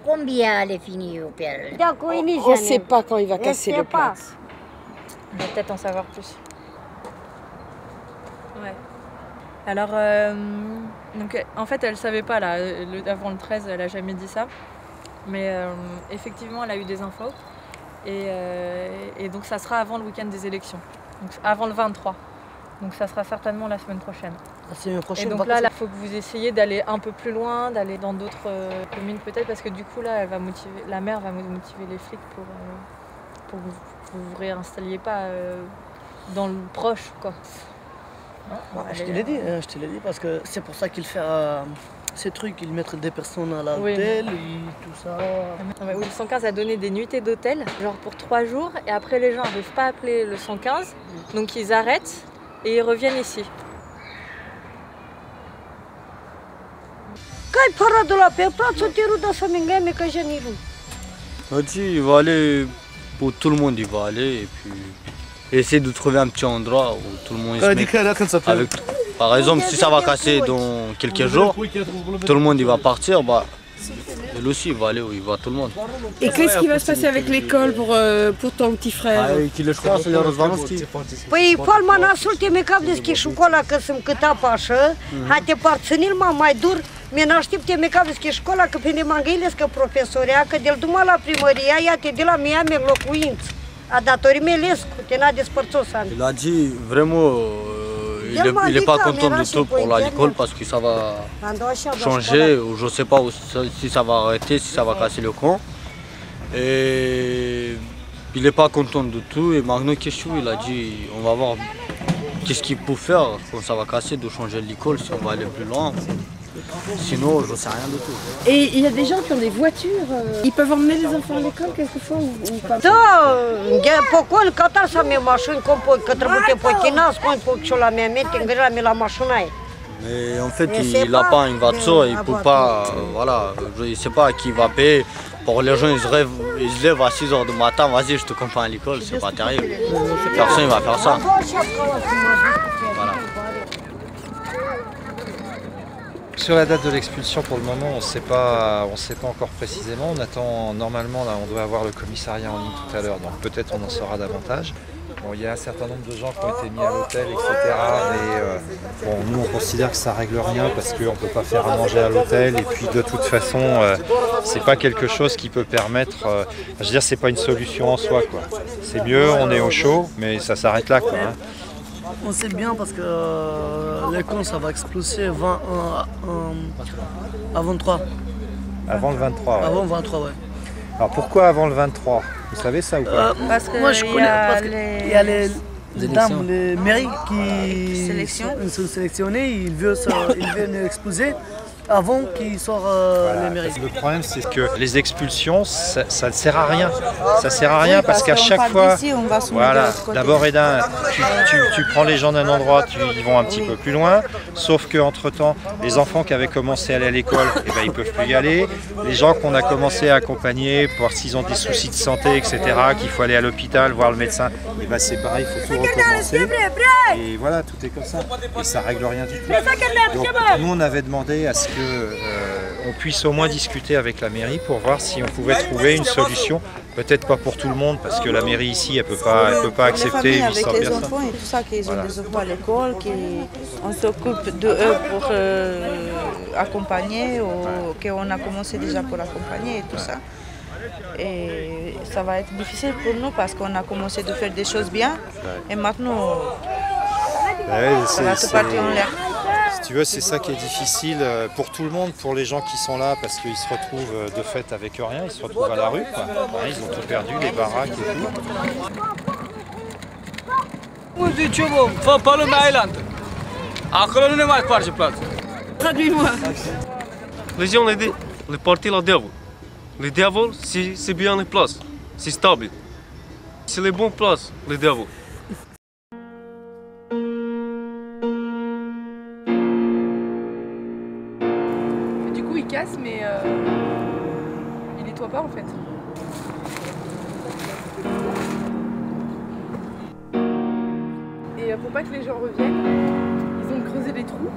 combien elle est finie au père? On ne sait pas quand il va casser le plat. On va peut-être en savoir plus. Ouais. Alors, donc, en fait, elle ne savait pas, là, avant le 13, elle n'a jamais dit ça. Mais effectivement, elle a eu des infos. Et donc, ça sera avant le week-end des élections. Donc, avant le 23. Donc, ça sera certainement la semaine prochaine. La semaine prochaine. Et donc là, il faut que vous essayiez d'aller un peu plus loin, d'aller dans d'autres communes peut-être, parce que du coup, là, la mère va motiver les flics pour que vous vous réinstalliez pas dans le proche, quoi. Je te l'ai dit, parce que c'est pour ça qu'il fait ces trucs, il met des personnes à l'hôtel et tout ça. Oui, le 115 a donné des nuitées d'hôtel, genre pour 3 jours, et après les gens n'arrivent pas à appeler le 115, donc ils arrêtent et ils reviennent ici. Il va aller, pour tout le monde il va aller, et puis essayer de trouver un petit endroit où tout le monde se met avec. Par exemple, si ça va casser dans quelques jours, tout le monde il va partir, bah, lui aussi il va aller où il va tout le monde. Et qu'est-ce qui va se passer avec l'école pour ton petit frère? Qui le școală să le răzvanovski. Păi, palma na sulte mi cap deschis școala că sunt câta pașă, hai te parținil mai dur, mi n-aștept te mi cap deschis școala că pe nemangăiles că profesorea, că del duma la primăria, ia te de la mea mi locuință. A datorii Melescu, te n-a despărțit Sami. Il a dit vraiment, il n'est pas content du tout pour l'école parce que ça va changer, ou je ne sais pas si ça va arrêter, si ça va casser le camp. Et il n'est pas content du tout. Et maintenant, il a dit, on va voir qu'est-ce qu'il peut faire quand ça va casser, de changer l'école, si on va aller plus loin. Sinon, je ne sais rien du tout. Et il y a des gens qui ont des voitures, ils peuvent emmener les enfants à l'école quelquefois ou pas? Da, pocol, cătar să mi mașini, că trebuie te pochina, scoi pocul la mea, te îngrijă mi la mașina aia. Mais en fait, il n'a pas une voiture, il ne peut pas, voilà, je ne sais pas qui va payer. Pour les gens, ils se lèvent à 6 h du matin, vas-y, je te comprends à l'école, c'est pas terrible. Personne ne va faire ça. Voilà. Sur la date de l'expulsion, pour le moment, on ne sait pas encore précisément. On attend normalement, là, on doit avoir le commissariat en ligne tout à l'heure, donc peut-être on en saura davantage. Bon, il y a un certain nombre de gens qui ont été mis à l'hôtel, etc. Mais bon, nous, on considère que ça règle rien parce qu'on ne peut pas faire à manger à l'hôtel. Et puis, de toute façon, c'est pas quelque chose qui peut permettre. Je veux dire, c'est pas une solution en soi, quoi. C'est mieux, on est au chaud, mais ça s'arrête là, quoi. Hein. On sait bien parce que l'école ça va exploser à 23. Avant le 23, ouais. Avant le 23, ouais. Alors pourquoi avant le 23? Vous savez ça ou pas? Moi je connais parce qu'il y a les dames, les mairies qui sont sélectionnées, ils veulent exploser avant qu'ils sortent les mairies. Le problème c'est que les expulsions, ça ne sert à rien. Ça sert à rien parce qu'à chaque fois, voilà, d'abord et d'un, tu prends les gens d'un endroit, ils vont un petit peu plus loin, sauf qu'entre temps, les enfants qui avaient commencé à aller à l'école, eh ben, ils ne peuvent plus y aller. Les gens qu'on a commencé à accompagner pour voir s'ils ont des soucis de santé, etc., qu'il faut aller à l'hôpital, voir le médecin, eh ben, c'est pareil, il faut tout recommencer. Et voilà, tout est comme ça. Et ça ne règle rien du tout. Donc nous, on avait demandé à ce qu'on puisse au moins discuter avec la mairie pour voir si on pouvait trouver une solution. Peut-être pas pour tout le monde, parce que la mairie ici, elle peut pas accepter 800 personnes. Avec les enfants et tout ça, qu'ils ont des enfants à l'école, qu'on s'occupe d'eux pour accompagner, ou qu'on a commencé déjà pour accompagner et tout ça. Et ça va être difficile pour nous parce qu'on a commencé de faire des choses bien, et maintenant, ça va tout partir en l'air. Si tu veux, c'est ça qui est difficile pour tout le monde, pour les gens qui sont là, parce qu'ils se retrouvent de fait avec rien, ils se retrouvent à la rue, quoi. Ils ont tout perdu, les baraques et tout. Traduis-moi. Les gens les partent la diavol. Le diavol, c'est bien les places, c'est stable. C'est les bonnes places, le diavol. Mais il nettoie pas en fait. Et pour pas que les gens reviennent, ils ont creusé des trous